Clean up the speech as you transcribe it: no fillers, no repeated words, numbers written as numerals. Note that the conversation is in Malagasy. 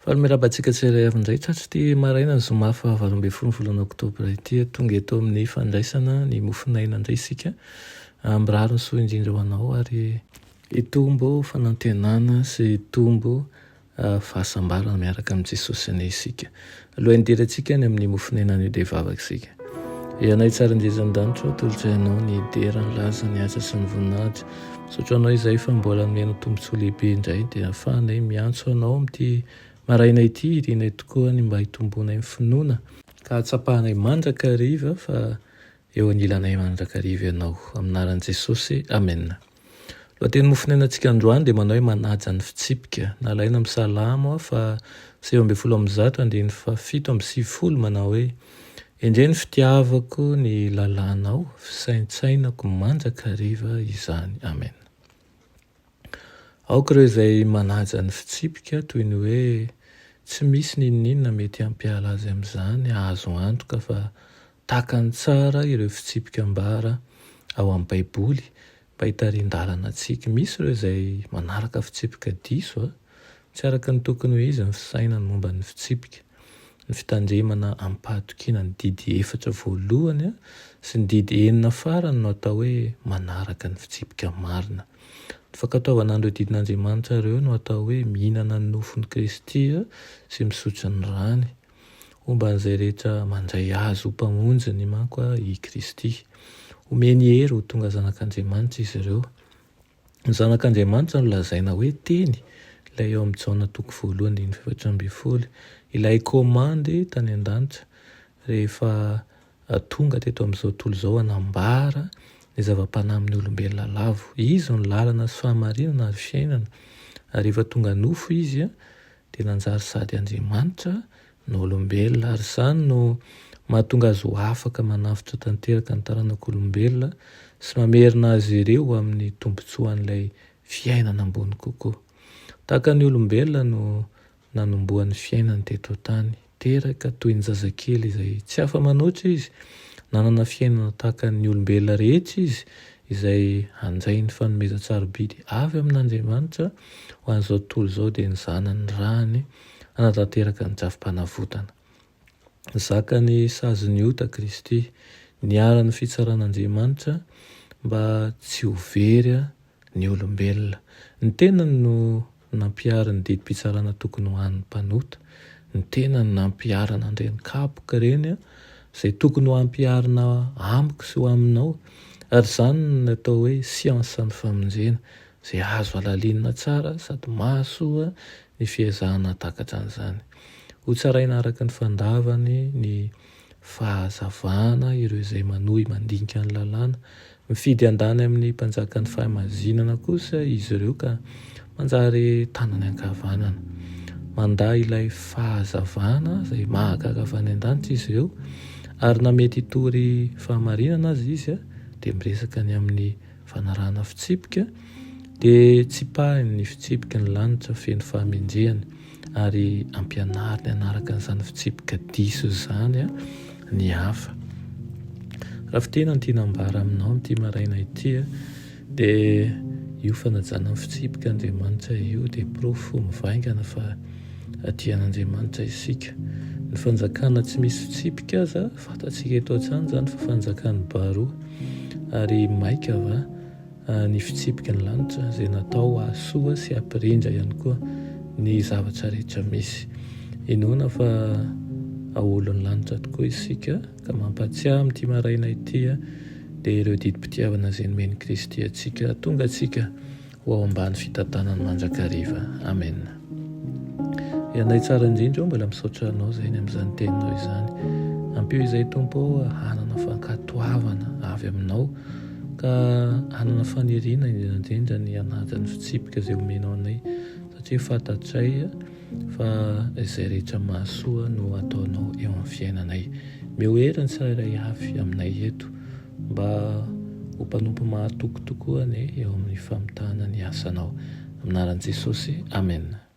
Falomerabantsika tsirairay avy-indray tratry ty maraina ny zoma fa 8 oktobra ity tonga eto amin'ny fandraisana ny mofinaina indray isika ambirary ny soa indrindra ho anao ary hitombo fanantenana sy hitombo fahasambarana miaraka amin'ny Jesosy anay isika. Alohan'ny hidirantsika ny amin'ny mofinaina ny dia vavaka isika. Ianay tsara indrindran-danitra tolotrainao ny dera ny laza ny asa sy ny voninahitra. Misaotra anao izay fa mbola nomena tombontsoa lehibe indray dia ahafahanay miantso anao amin'ity maraina ity irianay tokoa ny mba hitombonay amin'ny finoana ka hatsapahanay mandrakariva fa eo anilanay mandrakariva ianao aminaran'i Jesosy. Amen. Lohateny mofinainantsika androany dia manao hoe manaja ny fitsipika. Nalaina misalamo fa 7:7 manao hoe indray ny fitiavako ny lalànao fisaintsainako mandrakariva izany. Amen. Aoka ireo izay manaja ny fitsipika toy ny hoe tsy misy ninninona mety hampiala azy amin'izany, azo antoka fa takany tsara ireo fitsipika mbara ao amin'ny Baiboly mba hitarian-dalana antsika. Misy ireo izay manaraka fitsipika diso tsy araka ny tokony hoe izy ny fisainany momba ny fitsipika. Ny fitandremana ampahatokiana ny didy 4 voalohany sy ny didy 9 farany no atao hoe manaraka ny fitsipika marina. Ny fankataovanandreo didin'Andriamanitra ireo no atao hoe mihinana ny nofon'i Kristy sy misotro ny rany. Omban'izay rehetra mandray azy ho mpamonjy manko i Kristy. Omeny hery ho tonga zanak'Andriamanitra izy ireo. Ny zanak'Andriamanitra no lazaina hoe teny ilay eo amin'ny Jaona 1:14 ilay komandy tany an-danitra rehefa tonga teto amin'izao tontolo izao hanambara ny zava-panahy amin'ny olombelona lavo. Izy no lalana sy fahamarinana ary fiainana ary rehefa tonga nofo izy dia nanjary sady Andriamanitra no olombelona ary izany no mahatonga azy ho afaka manavitra tanteraka ny taranak'olombelona sy mamerina azy ireo amin'ny tombontsoan'ilay fiainana ambony kokoa. Tahaka ny olombelona no nanombohan'ny fiainany teto tany teraka toy ny zazakely izay tsy afa manoatra izy. Nanana fiainana tahaka ny olombelona rehetra izy izay handray ny fanomezan-tsarobidy avy amin'Andriamanitra ho an'izao tontolo izao dia ny zanany rany hanatanteraka ny jafim-panavotana. Zaka ny sazony ota Kristy niara-ny fitsaran'Andriamanitra mba tsy ho very ny olombelona. Ny tenany no nampiara ny didim-pitsarana tokony ho an'ny mpanota. Ny tenany nampiarana andreny kapoka ireny izay tokony ho ampiarina amiko sy ho aminao ary izany no atao hoe siansa ny famonjena izay azo alalinina tsara sady mahasoa ny fiezahana takatra an'izany. Ho tsaraina araka ny fandavany ny fahazavana ireo izay manohy mandinika ny lalàna. Mifidy andany amin'ny mpanjaka ny fahamazinana kosa izy ireo ka manjary tanany ankavanana. Manda ilay fahazavana izay mahagaga avy any an-danitra izy ireo ary na mety hitory fahamarinana azy izy dia miresaka ny amin'ny fanarahana fitsipika dia tsipahiny ny fitsipika ny lanitra feno fahamendrehany ary ampianariny anaraka an'izany fitsipika diso izany ny hafa. Raha fitena ny tianambara aminao amin'ity maraina ity dia io fanajana ny fitsipika Andriamanitra io dia profo mivaingana fa aty an'Andriamanitra isika. Ny fanjakana tsy misy fitsipika aza fantatsika eto an-trano izany fa fanjakan'ny baroa ary maika ny fitsipika ny lanitra izay natao hahasoa sy hampirindra ihany koa ny zavatra rehetra misy. Inoana fa aholon'ny lanitra tokoa isika ka mampatsiahy amin'ity maraina ity dia ireo didim-pitiavana izay nomeny Kristy antsika tonga antsika ho ao ambany fitantanany mandrakariva. Amen. Ianay tsara indrindra mbola misaotra anao izay ny amin'izany teninao izany. Ampio izay tompo hanana fankatoavana avy aminao ka hanana faniriana indrindra ny hanaja ny fitsipika izay omenao anay satria fantatray fa izay rehetra mahasoa no ataonao eo amin'ny fiainanay. Mioheriny tsirairay avy aminay eto mba ho mpanompo mahatoky tokoa eo amin'ny famitahana ny asanao. Aminaran'i Jesosy. Amen.